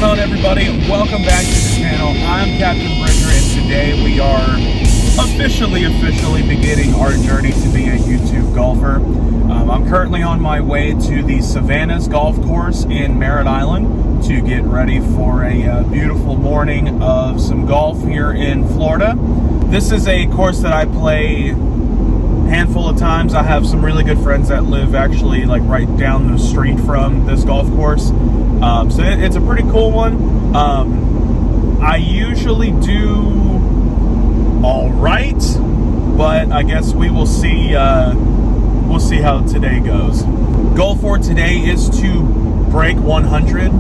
on, everybody? Welcome back to the channel. I'm Captain Bridger, and today we are officially beginning our journey to be a YouTube golfer. I'm currently on my way to the Savannahs golf course in Merritt Island to get ready for a beautiful morning of some golf here in Florida. This is a course that I play handful of times. I have some really good friends that live actually like right down the street from this golf course, so it's a pretty cool one. I usually do all right, but I guess we will see. We'll see how today goes. Goal for today is to break 100.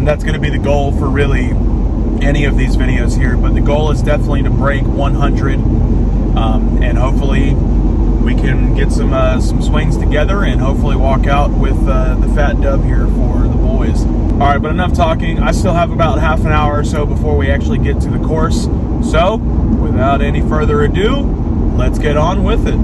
That's going to be the goal for really any of these videos here, but the goal is definitely to break 100. And hopefully we can get some swings together and hopefully walk out with the fat dub here for the boys. All right, but enough talking. I still have about half an hour or so before we actually get to the course. So without any further ado, let's get on with it.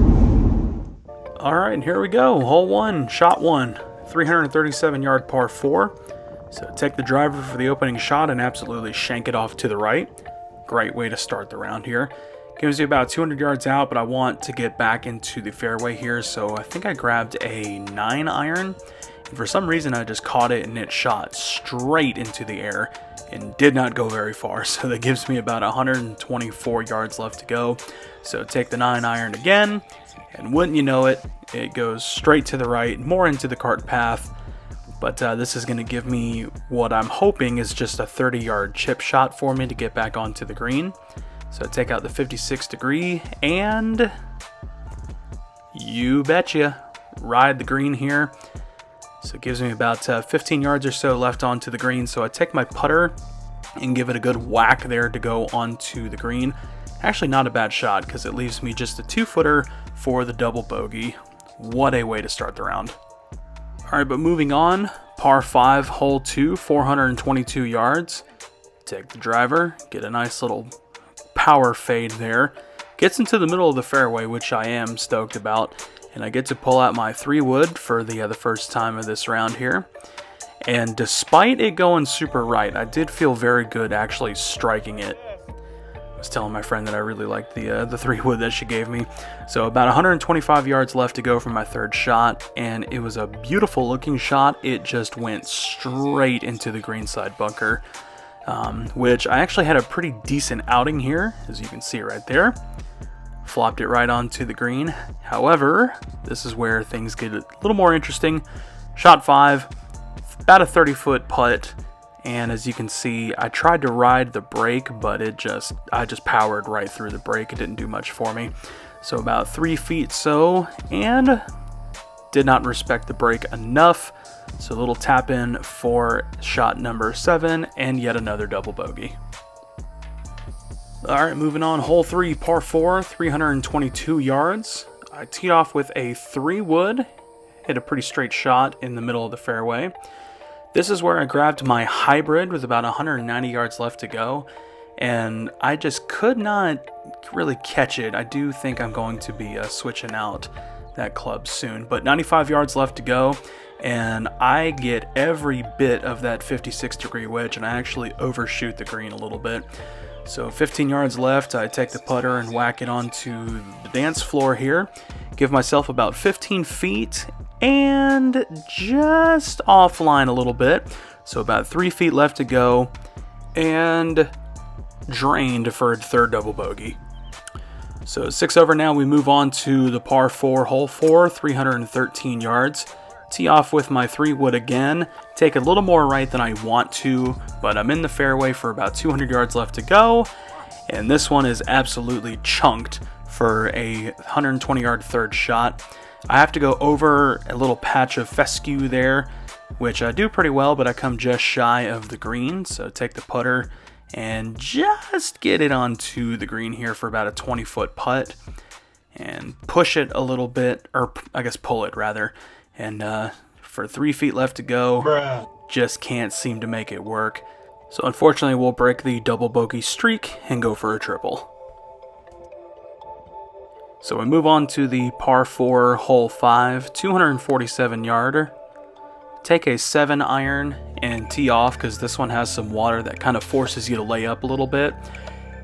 All right, here we go. Hole one, shot one, 337 yard par 4. So take the driver for the opening shot and absolutely shank it off to the right. Great way to start the round here. Gives you about 200 yards out, but I want to get back into the fairway here, so I think I grabbed a 9-iron. And for some reason, I just caught it and it shot straight into the air and did not go very far. So that gives me about 124 yards left to go. So take the 9-iron again, and wouldn't you know it, it goes straight to the right, more into the cart path. But this is going to give me what I'm hoping is just a 30-yard chip shot for me to get back onto the green. So take out the 56 degree and you betcha, ride the green here. So it gives me about 15 yards or so left onto the green. So I take my putter and give it a good whack there to go onto the green. Actually not a bad shot because it leaves me just a 2-footer for the double bogey. What a way to start the round. All right, but moving on, par 5, hole 2, 422 yards. Take the driver, get a nice little power fade there, gets into the middle of the fairway, which I am stoked about, and I get to pull out my 3-wood for the first time of this round here. And despite it going super right, I did feel very good actually striking it. I was telling my friend that I really liked the 3-wood that she gave me. So about 125 yards left to go from my third shot, and it was a beautiful looking shot. It just went straight into the greenside bunker. Which I actually had a pretty decent outing here, as you can see right there. Flopped it right onto the green. However, this is where things get a little more interesting. Shot 5, about a 30-foot putt, and as you can see, I tried to ride the break, but I just powered right through the break. It didn't do much for me. So about 3 feet so, and did not respect the break enough. So a little tap in for shot number 7 and yet another double bogey. All right, moving on, hole 3, par 4, 322 yards. I teed off with a 3-wood, hit a pretty straight shot in the middle of the fairway. This is where I grabbed my hybrid with about 190 yards left to go, and I just could not really catch it. I do think I'm going to be switching out that club soon, but 95 yards left to go. And I get every bit of that 56 degree wedge, and I actually overshoot the green a little bit. So 15 yards left, I take the putter and whack it onto the dance floor here. Give myself about 15 feet and just offline a little bit. So about 3 feet left to go, and drained for a third double bogey. So 6 over now, we move on to the par 4, hole 4, 313 yards. Tee off with my 3-wood again, take a little more right than I want to, but I'm in the fairway for about 200 yards left to go, and this one is absolutely chunked for a 120-yard third shot. I have to go over a little patch of fescue there, which I do pretty well, but I come just shy of the green, so take the putter and just get it onto the green here for about a 20-foot putt, and push it a little bit, or I guess pull it rather. And for 3 feet left to go, just can't seem to make it work. So unfortunately, we'll break the double bogey streak and go for a triple. So we move on to the par 4, hole 5, 247 yarder. Take a 7-iron and tee off because this one has some water that kind of forces you to lay up a little bit.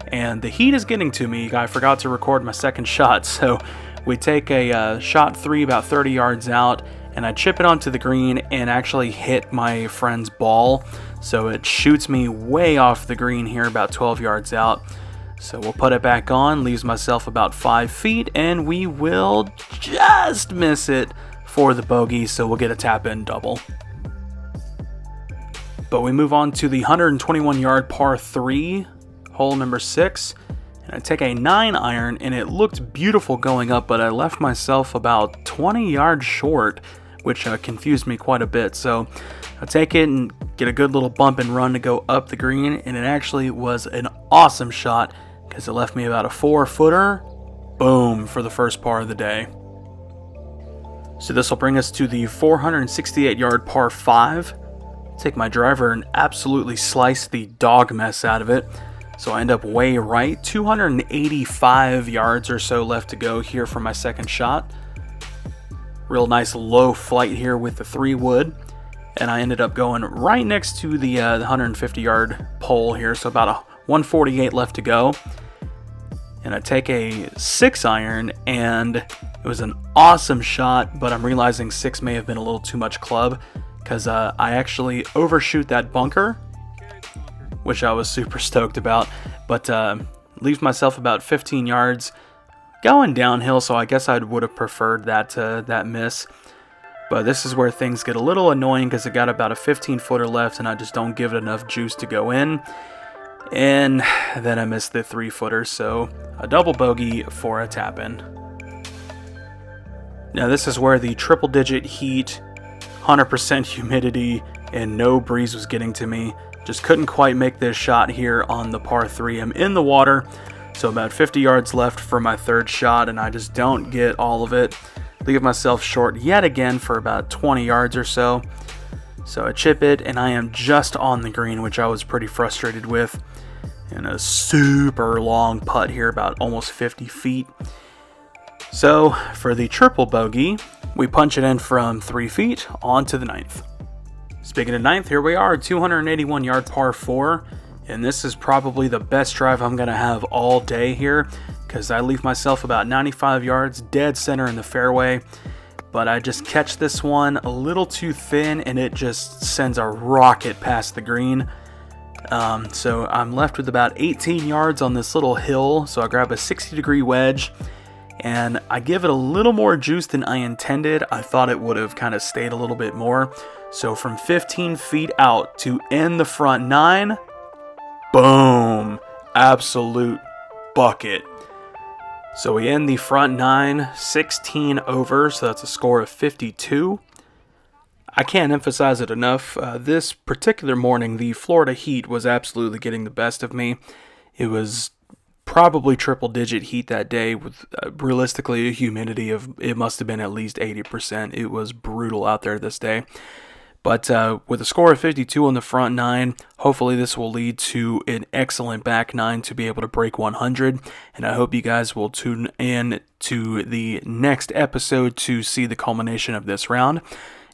And the heat is getting to me. I forgot to record my second shot, so we take a shot 3 about 30 yards out, and I chip it onto the green and actually hit my friend's ball. So it shoots me way off the green here about 12 yards out. So we'll put it back on, leaves myself about 5 feet, and we will just miss it for the bogey, so we'll get a tap-in double. But we move on to the 121-yard par 3, hole number 6, and I take a 9-iron, and it looked beautiful going up, but I left myself about 20 yards short, which confused me quite a bit. So I take it and get a good little bump and run to go up the green, and it actually was an awesome shot because it left me about a 4-footer. Boom, for the first par of the day. So this will bring us to the 468-yard par 5. Take my driver and absolutely slice the dog mess out of it. So I end up way right, 285 yards or so left to go here for my second shot. Real nice low flight here with the 3-wood. And I ended up going right next to the 150-yard pole here, so about a 148 left to go. And I take a 6-iron, and it was an awesome shot, but I'm realizing 6 may have been a little too much club because I actually overshoot that bunker, which I was super stoked about, but leaves myself about 15 yards going downhill, so I guess I would have preferred that miss. But this is where things get a little annoying because it got about a 15-footer left, and I just don't give it enough juice to go in. And then I missed the 3-footer, so a double bogey for a tap-in. Now this is where the triple-digit heat, 100% humidity, and no breeze was getting to me. Just couldn't quite make this shot here on the par 3. I'm in the water, so about 50 yards left for my third shot, and I just don't get all of it. Leave myself short yet again for about 20 yards or so. So I chip it, and I am just on the green, which I was pretty frustrated with. And a super long putt here, about almost 50 feet. So for the triple bogey, we punch it in from 3 feet onto the 9th. Speaking of 9th, here we are, 281-yard par 4. And this is probably the best drive I'm going to have all day here, because I leave myself about 95 yards dead center in the fairway. But I just catch this one a little too thin, and it just sends a rocket past the green. So I'm left with about 18 yards on this little hill, so I grab a 60-degree wedge, and I give it a little more juice than I intended. I thought it would have kind of stayed a little bit more. So from 15 feet out to end the front 9, boom, absolute bucket. So we end the front 9, 16 over, so that's a score of 52. I can't emphasize it enough. This particular morning, the Florida heat was absolutely getting the best of me. It was probably triple-digit heat that day with realistically a humidity of, it must have been at least 80%. It was brutal out there this day. But with a score of 52 on the front 9, hopefully this will lead to an excellent back 9 to be able to break 100. And I hope you guys will tune in to the next episode to see the culmination of this round.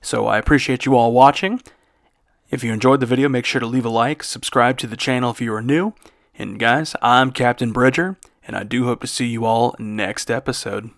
So I appreciate you all watching. If you enjoyed the video, make sure to leave a like, subscribe to the channel if you are new. And guys, I'm Captain Bridger, and I do hope to see you all next episode.